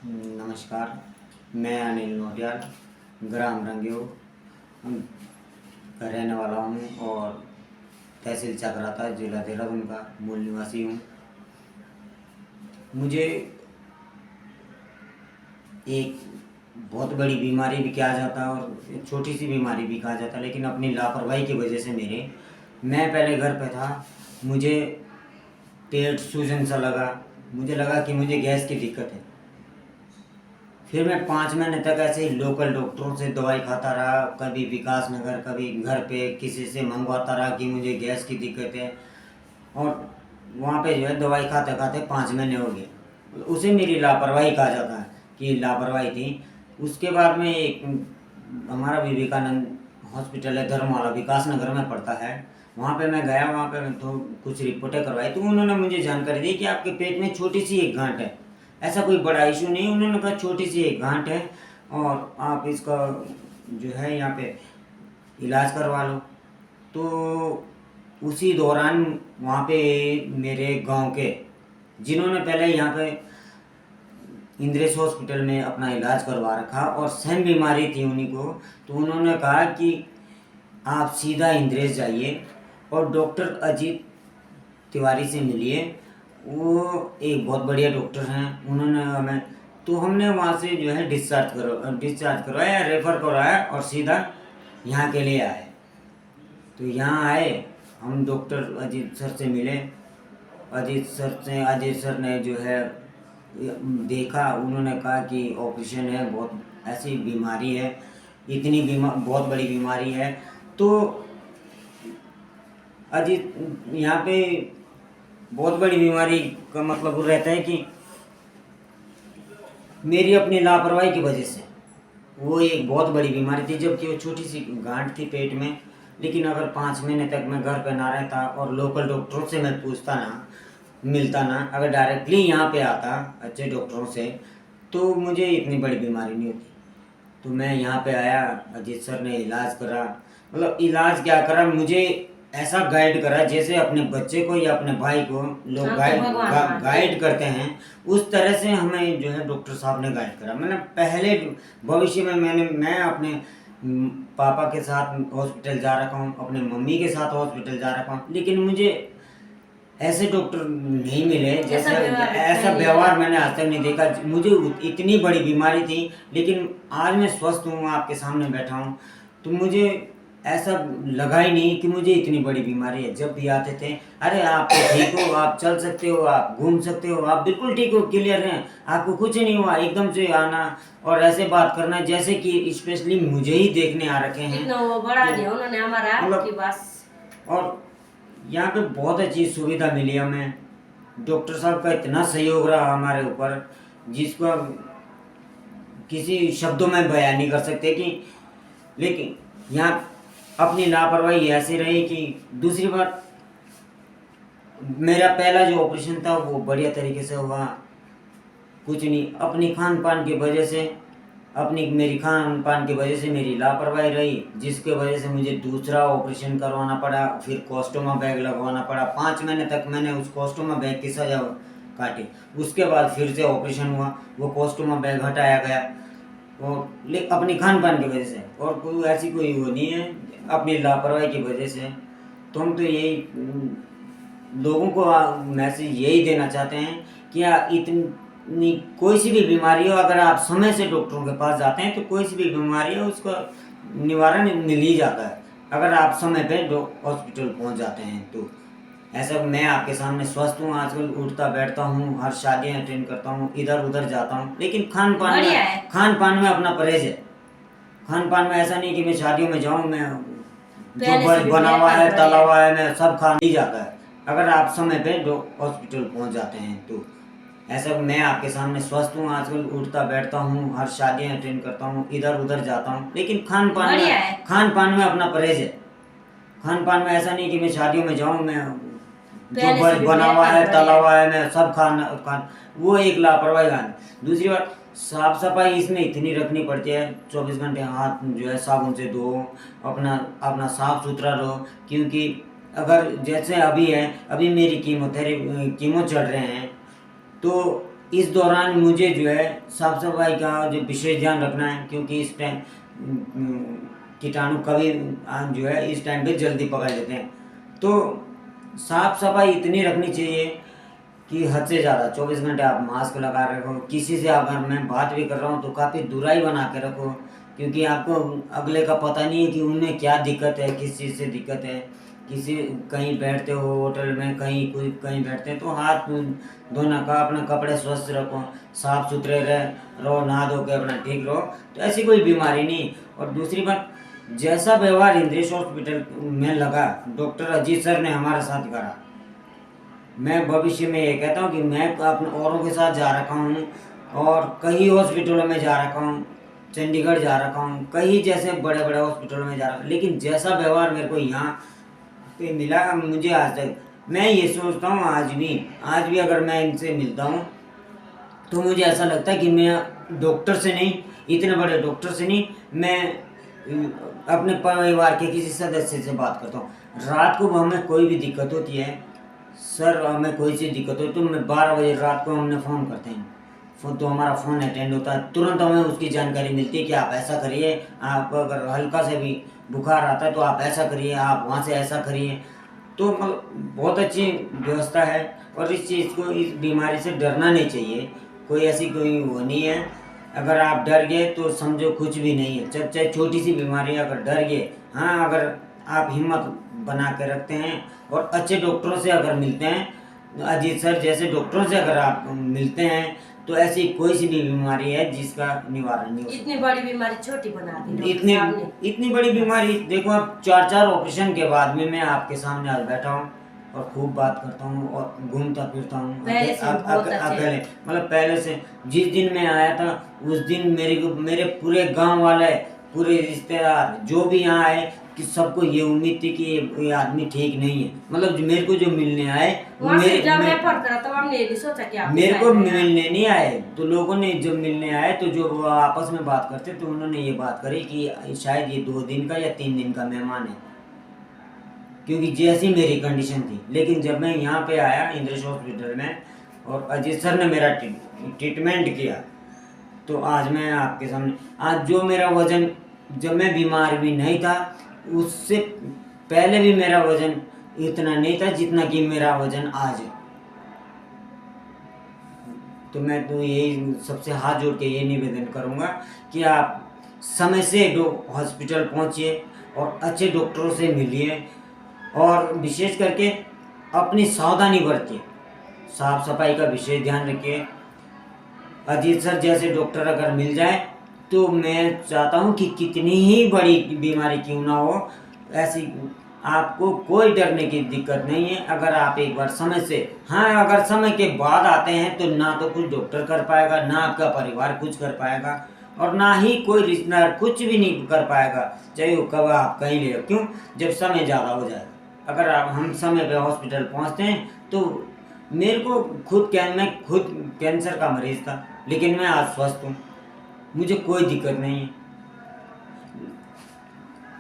नमस्कार। मैं अनिल नोटियाल ग्राम रंगियो का रहने वाला हूँ और तहसील चक्राता जिला देहरादून का मूल निवासी हूँ। मुझे एक बहुत बड़ी बीमारी भी कहा जाता है और एक छोटी सी बीमारी भी कहा जाता है, लेकिन अपनी लापरवाही की वजह से मैं पहले घर पे था। मुझे पेट सूजन सा लगा, मुझे लगा कि मुझे गैस की दिक्कत है। फिर मैं 5 महीने तक ऐसे ही लोकल डॉक्टरों से दवाई खाता रहा, कभी विकास नगर, कभी घर पे किसी से मंगवाता रहा कि मुझे गैस की दिक्कत है। और वहाँ पे जो है दवाई खाते खाते 5 महीने हो गए। उसे मेरी लापरवाही कहा जाता है कि लापरवाही थी। उसके बाद में एक हमारा विवेकानंद हॉस्पिटल है धर्मवाला, विकास नगर में पड़ता है। वहाँ पे मैं गया, वहाँ पे तो कुछ रिपोर्टें करवाई, तो उन्होंने मुझे जानकारी दी कि आपके पेट में छोटी सी एक गांठ है, ऐसा कोई बड़ा इशू नहीं। उन्होंने कहा छोटी सी एक गांठ है और आप इसका जो है यहाँ पे इलाज करवा लो। तो उसी दौरान वहाँ पे मेरे गांव के जिन्होंने पहले यहाँ पे इंद्रेश हॉस्पिटल में अपना इलाज करवा रखा और सेम बीमारी थी उन्हीं को, तो उन्होंने कहा कि आप सीधा इंद्रेश जाइए और डॉक्टर अजीत तिवारी से मिलिए। वो एक बहुत बढ़िया डॉक्टर हैं, उन्होंने हमें, तो हमने वहाँ से जो है डिस्चार्ज करवाया, रेफ़र करवाया और सीधा यहाँ के लिए आए। तो यहाँ आए, हम डॉक्टर अजीत सर से मिले। अजीत सर ने जो है देखा, उन्होंने कहा कि ऑपरेशन है, बहुत ऐसी बीमारी है, बहुत बड़ी बीमारी है। तो अजीत यहाँ पे बहुत बड़ी बीमारी का मतलब वो रहता है कि मेरी अपनी लापरवाही की वजह से वो एक बहुत बड़ी बीमारी थी, जबकि वो छोटी सी गांठ थी पेट में। लेकिन अगर 5 महीने तक मैं घर पे ना रहता और लोकल डॉक्टरों से मैं पूछता ना, मिलता ना, अगर डायरेक्टली यहाँ पे आता अच्छे डॉक्टरों से, तो मुझे इतनी बड़ी बीमारी नहीं होती। तो मैं यहाँ पे आया, अजीत सर ने इलाज करा, मतलब इलाज क्या करा, मुझे ऐसा गाइड करा जैसे अपने बच्चे को या अपने भाई को लोग गाइड करते हैं, उस तरह से हमें जो है डॉक्टर साहब ने गाइड करा। मैंने पहले भविष्य में मैं अपने पापा के साथ हॉस्पिटल जा रखा हूँ, अपने मम्मी के साथ हॉस्पिटल जा रखा हूँ, लेकिन मुझे ऐसे डॉक्टर नहीं मिले जैसे ऐसा व्यवहार मैंने आज तक नहीं देखा। मुझे इतनी बड़ी बीमारी थी, लेकिन आज मैं स्वस्थ हूँ, आपके सामने बैठा हूँ, तो मुझे ऐसा लगा ही नहीं कि मुझे इतनी बड़ी बीमारी है। जब भी आते थे, अरे आप तो ठीक हो, आप चल सकते हो, आप घूम सकते हो, आप बिल्कुल ठीक हो, क्लियर हैं, आपको कुछ नहीं हुआ। एकदम से आना और ऐसे बात करना जैसे कि स्पेशली मुझे ही देखने आ रखे हैं। और यहाँ पे बहुत अच्छी सुविधा मिली हमें, डॉक्टर साहब का इतना सहयोग रहा हमारे ऊपर जिसको हम किसी शब्दों में बयान नहीं कर सकते कि। लेकिन यहाँ अपनी लापरवाही ऐसी रही कि दूसरी बात, मेरा पहला जो ऑपरेशन था वो बढ़िया तरीके से हुआ। कुछ नहीं, अपनी खान पान की वजह से मेरी खान पान की वजह से मेरी लापरवाही रही, जिसके वजह से मुझे दूसरा ऑपरेशन करवाना पड़ा, फिर कोस्टोमा बैग लगवाना पड़ा। 5 महीने तक मैंने उस कोस्टोमा बैग की सजा काटी। उसके बाद फिर से ऑपरेशन हुआ, वो कोस्टोमा बैग हटाया गया और अपनी खान पान की वजह से, और कोई ऐसी कोई वो नहीं है, अपनी लापरवाही की वजह से। तो हम तो यही लोगों को मैसेज यही देना चाहते हैं कि इतनी कोई सी भी बीमारी हो, अगर आप समय से डॉक्टरों के पास जाते हैं तो कोई सी भी बीमारी हो उसका निवारण मिल ही जाता है, अगर आप समय पे हॉस्पिटल पहुंच जाते हैं तो। ऐसा मैं आपके सामने स्वस्थ हूँ, आजकल उठता बैठता हूँ, हर शादियाँ अटेंड करता हूँ, इधर उधर जाता हूँ, लेकिन खान पान में अपना परहेज है। खान पान में ऐसा नहीं कि मैं शादियों में जाऊँ, मैं जो बना हुआ है तला हुआ है मैं सब खा ही जाता है, अगर आप समय पे हॉस्पिटल पहुंच जाते हैं तो। ऐसा मैं आपके सामने स्वस्थ हूँ, आजकल उठता बैठता हूँ, हर शादियाँ अटेंड करता हूँ, इधर उधर जाता हूँ, लेकिन खान पान में अपना परहेज है। खान पान में ऐसा नहीं कि मैं शादियों में जाऊँ, मैं जो बना हुआ है तला हुआ है मैं सब खान वो एक लापरवाही है। दूसरी बात, साफ सफाई इसमें इतनी रखनी पड़ती है, 24 घंटे हाथ जो है साबुन से धो, अपना साफ सुथरा रहो। क्योंकि अगर जैसे अभी मेरी कीमो चल रहे हैं, तो इस दौरान मुझे जो है साफ सफाई का जो विशेष ध्यान रखना है, क्योंकि इस टाइम कीटाणु कभी जो है इस टाइम पे जल्दी पकड़ लेते हैं। तो साफ सफाई इतनी रखनी चाहिए कि हद से ज़्यादा 24 घंटे आप मास्क लगा रखो। किसी से अगर मैं बात भी कर रहा हूँ तो काफ़ी दूराई बना के रखो, क्योंकि आपको अगले का पता नहीं है कि उन्हें क्या दिक्कत है, किस चीज़ से दिक्कत है। किसी कहीं बैठते हो होटल में, कहीं बैठते हैं तो हाथ धोना का, अपने कपड़े स्वस्थ रखो, साफ सुथरे रहो, नहा धो के अपना ठीक रहो, तो ऐसी कोई बीमारी नहीं। और दूसरी बात, जैसा व्यवहार इंद्रेश हॉस्पिटल में लगा, डॉक्टर अजीत सर ने हमारे साथ करा, मैं भविष्य में ये कहता हूँ कि मैं अपने औरों के साथ जा रखा हूँ और कई हॉस्पिटलों में जा रखा हूँ, चंडीगढ़ जा रखा हूँ, कई जैसे बड़े बड़े हॉस्पिटलों में जा रखा हूँ, लेकिन जैसा व्यवहार मेरे को यहाँ पे मिला मुझे आज तक, मैं ये सोचता हूँ आज भी अगर मैं इनसे मिलता हूँ तो मुझे ऐसा लगता है कि मैं डॉक्टर से नहीं, इतने बड़े डॉक्टर से नहीं, मैं अपने परिवार के किसी सदस्य से बात करता हूँ। रात को हमें कोई भी दिक्कत होती है, सर हमें कोई सी दिक्कत हो तो मैं 12 बजे रात को हमने फ़ोन करते हैं, फ़ोन तो हमारा फ़ोन अटेंड होता है, तुरंत हमें उसकी जानकारी मिलती है कि आप ऐसा करिए, आप अगर हल्का से भी बुखार आता है तो आप ऐसा करिए, आप वहाँ से ऐसा करिए। तो मतलब बहुत अच्छी व्यवस्था है और इस चीज़ को, इस बीमारी से डरना नहीं चाहिए। कोई ऐसी कोई वो नहीं है, अगर आप डर गए तो समझो कुछ भी नहीं है, चाहे छोटी सी बीमारी है, अगर डर गए, हाँ अगर आप हिम्मत बना के रखते हैं और अच्छे डॉक्टरों से अगर मिलते हैं, अजीत सर जैसे डॉक्टरों से अगर आप मिलते हैं, तो ऐसी कोई सी भी बीमारी है जिसका निवारण नहीं हो सकता। इतनी बड़ी बीमारी छोटी बना दी इतनी बड़ी बीमारी, देखो आप 4 ऑपरेशन के बाद में मैं आपके सामने आज बैठा हूँ और खूब बात करता हूँ और घूमता फिरता हूँ अकेले। मतलब पहले से जिस दिन मैं आया था उस दिन मेरे पूरे गांव वाले, पूरे रिश्तेदार जो भी यहाँ आए, कि सबको ये उम्मीद थी कि ये आदमी ठीक नहीं है। मतलब मेरे को जो मिलने आए मेरे को मिलने नहीं आए, तो लोगों ने जब मिलने आए तो जो आपस में बात करते तो उन्होंने ये बात करी कि शायद ये 2 दिन का या 3 दिन का मेहमान है, क्योंकि जैसी मेरी कंडीशन थी। लेकिन जब मैं यहाँ पे आया इंद्रेश हॉस्पिटल में और अजीत सर ने मेरा ट्रीटमेंट किया, तो आज मैं आपके सामने, आज जो मेरा वजन, जब मैं बीमार भी नहीं था उससे पहले भी मेरा वजन इतना नहीं था जितना कि मेरा वजन आज है। तो मैं तो यही सबसे हाथ जोड़ के ये निवेदन करूँगा कि आप समय से हॉस्पिटल पहुँचिए और अच्छे डॉक्टरों से मिलिए और विशेष करके अपनी सावधानी बरतिए, साफ सफाई का विशेष ध्यान रखिए। अजीत सर जैसे डॉक्टर अगर मिल जाए तो मैं चाहता हूँ कि कितनी ही बड़ी बीमारी क्यों ना हो, ऐसी आपको कोई डरने की दिक्कत नहीं है। अगर आप एक बार समय से, हाँ अगर समय के बाद आते हैं तो ना तो कुछ डॉक्टर कर पाएगा, ना आपका परिवार कुछ कर पाएगा और ना ही कोई रिश्तेदार कुछ भी नहीं कर पाएगा, चाहे वो कब आप कहीं ले, क्यों, जब समय ज़्यादा हो जाए। अगर हम समय पे हॉस्पिटल पहुँचते हैं तो मेरे को मैं खुद कैंसर का मरीज़ था, लेकिन मैं आज स्वस्थ हूँ, मुझे कोई दिक्कत नहीं है।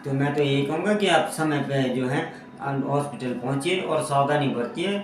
तो मैं तो यही कहूँगा कि आप समय पे जो है हॉस्पिटल पहुँचिए और सावधानी बरतिए।